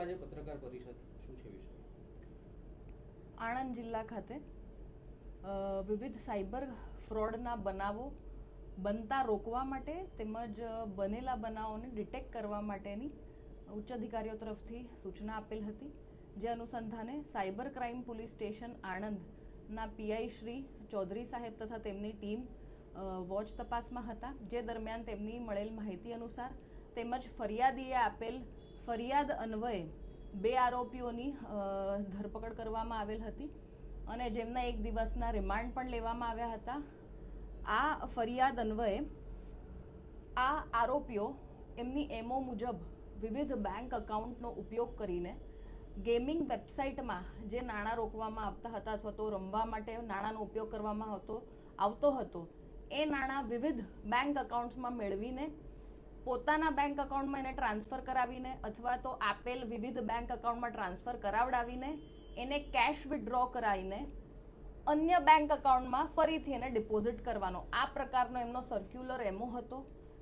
આજે પત્રકાર પરિષદ શું છે વિષય? આણંદ જિલ્લા ખાતે વિવિધ સાયબર ફ્રોડના બનાવો બનતા રોકવા માટે તેમજ બનેલા બનાવોને ડિટેક્ટ કરવા માટેની ઉચ્ચ અધિકારીઓ તરફથી સૂચના આપેલ હતી, જે અનુસંધાને સાયબર ક્રાઇમ પોલીસ સ્ટેશન આણંદના પીઆઈ શ્રી ચૌધરી સાહેબ તથા તેમની ટીમ વોચ તપાસમાં હતા, જે દરમિયાન તેમની મળેલ માહિતી અનુસાર તેમજ ફરિયાદીએ આપેલ ફરિયાદ અન્વયે 2 આરોપીઓની ધરપકડ કરવામાં આવેલ હતી અને જેમના 1 દિવસના રિમાન્ડ પણ લેવામાં આવ્યા હતા. આ ફરિયાદ અન્વયે આ આરોપીઓ એમની એમઓ મુજબ વિવિધ બેંક એકાઉન્ટનો ઉપયોગ કરીને ગેમિંગ વેબસાઇટમાં જે નાણાં રોકવામાં આવતા હતા અથવા તો રમવા માટે નાણાંનો ઉપયોગ કરવામાં આવતો હતો, એ નાણાં વિવિધ બેંક એકાઉન્ટ્સમાં મેળવીને પોતાના બેંક એકાઉન્ટમાં એને ટ્રાન્સફર કરાવીને અથવા તો આપેલ વિવિધ બેંક એકાઉન્ટમાં ટ્રાન્સફર કરાવડાવીને એને કેશ વિથડ્રો કરાવીને અન્ય બેંક એકાઉન્ટમાં ફરીથી એને ડિપોઝિટ કરવાનો આ પ્રકારનો એમનો સર્ક્યુલર એમઓ હતો,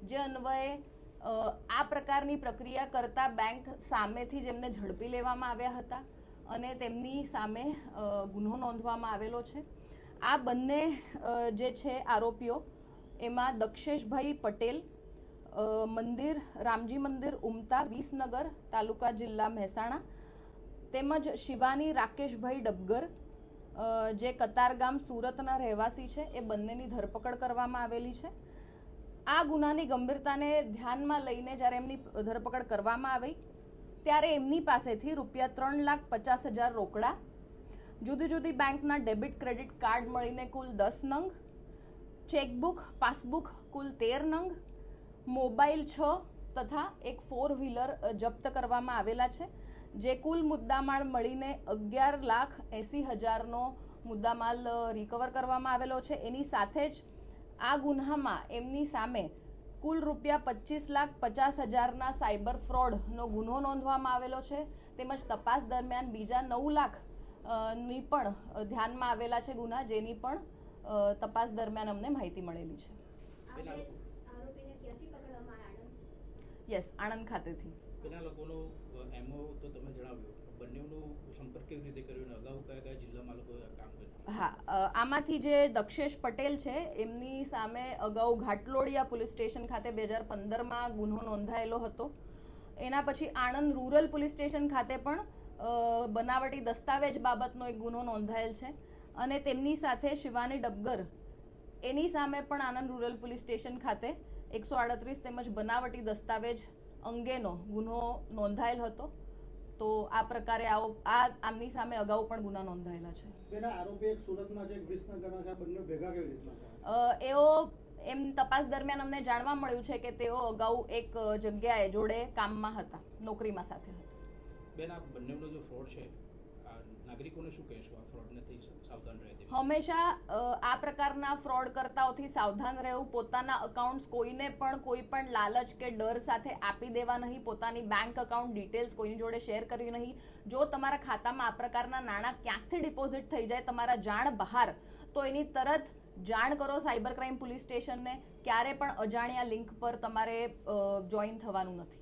જે અન્વયે આ પ્રકારની પ્રક્રિયા કરતા બેંક સામેથી જેમને ઝડપી લેવામાં આવ્યા હતા અને તેમની સામે ગુનો નોંધવામાં આવેલો છે. આ બંને જે છે આરોપીઓ, એમાં દક્ષેશભાઈ પટેલ, મંદિર રામજી મંદિર ઉમતા, વિસનગર તાલુકા, જિલ્લા મહેસાણા, તેમજ શિવાની રાકેશભાઈ ડબગર, જે કતારગામ સુરતના રહેવાસી છે, એ બંનેની ધરપકડ કરવામાં આવેલી છે. આ ગુનાની ગંભીરતાને ધ્યાનમાં લઈને જ્યારે એમની ધરપકડ કરવામાં આવી ત્યારે એમની પાસેથી ₹3,50,000 રોકડા, જુદી જુદી બેંકના ડેબિટ ક્રેડિટ કાર્ડ મળીને કુલ 10 નંગ, ચેકબુક પાસબુક કુલ 13 નંગ, મોબાઈલ 6 તથા એક 4-વ્હીલર જપ્ત કરવામાં આવેલા છે, જે કુલ મુદ્દામાલ મળીને 11,80,000નો મુદ્દામાલ રિકવર કરવામાં આવેલો છે. એની સાથે જ આ ગુન્હામાં એમની સામે કુલ ₹25,50,000ના સાયબર ફ્રોડનો ગુનો નોંધવામાં આવેલો છે, તેમજ તપાસ દરમિયાન બીજા 9 લાખની પણ ધ્યાનમાં આવેલા છે ગુના, જેની પણ તપાસ દરમિયાન અમને માહિતી મળેલી છે. યસ, આણંદ ખાતેથી. પેલા લોકોનો એમઓ તો તમે જણાવ્યું, બંનેનો સંપર્ક કેવી રીતે કર્યો અને અગાઉ કયા જિલ્લામાં લોકો કામ કરતા? હા, આમાંથી જે દક્ષેશ પટેલ છે એમની સામે અગાઉ ઘાટલોડિયા પોલીસ સ્ટેશન ખાતે 2015માં ગુનો નોંધાયેલો હતો. એના પછી આણંદ રૂરલ પોલીસ સ્ટેશન ખાતે પણ બનાવટી દસ્તાવેજ બાબતનો એક ગુનો નોંધાયેલ છે અને તેમની સાથે શિવાની ડબગર, એની સામે પણ આણંદ રૂરલ પોલીસ સ્ટેશન ખાતે 138 તેમજ બનાવટી દસ્તાવેજ અંગેનો ગુનો નોંધાયેલ હતો. તો આ પ્રકારે આમની સામે અગાઉ પણ ગુના નોંધાયેલા છે. બેના આરોપી એક સુરતના છે, એક વિસનગરના છે, બંને ભેગા કેવી રીતના? એઓ એમ તપાસ દરમિયાન અમને જાણવા મળ્યું છે કે તેઓ અગાઉ એક જગ્યાએ જોડે કામમાં હતા, નોકરીમાં સાથે હતા. બેન, આ બંનેનો જો ફ્રોડ છે, નાગરિકોને શું કહેશો આ ફ્રોડને થઈ સાવધાન રહે? હંમેશા આ પ્રકારના ફ્રોડ કરતાઓથી સાવધાન રહેવું, પોતાના અકાઉન્ટ્સ કોઈને પણ કોઈ પણ લાલચ કે ડર સાથે આપી દેવા નહીં, પોતાની બેંક એકાઉન્ટ ડિટેલ્સ કોઈની જોડે શેર કરવી નહીં. જો તમારા ખાતામાં આ પ્રકારના નાણાં ક્યાંકથી ડિપોઝિટ થઈ જાય તમારા જાણ બહાર, તો એની તરત જાણ કરો સાયબર ક્રાઇમ પોલીસ સ્ટેશનને. ક્યારે પણ અજાણ્યા લિંક પર તમારે જોઈન થવાનું નથી.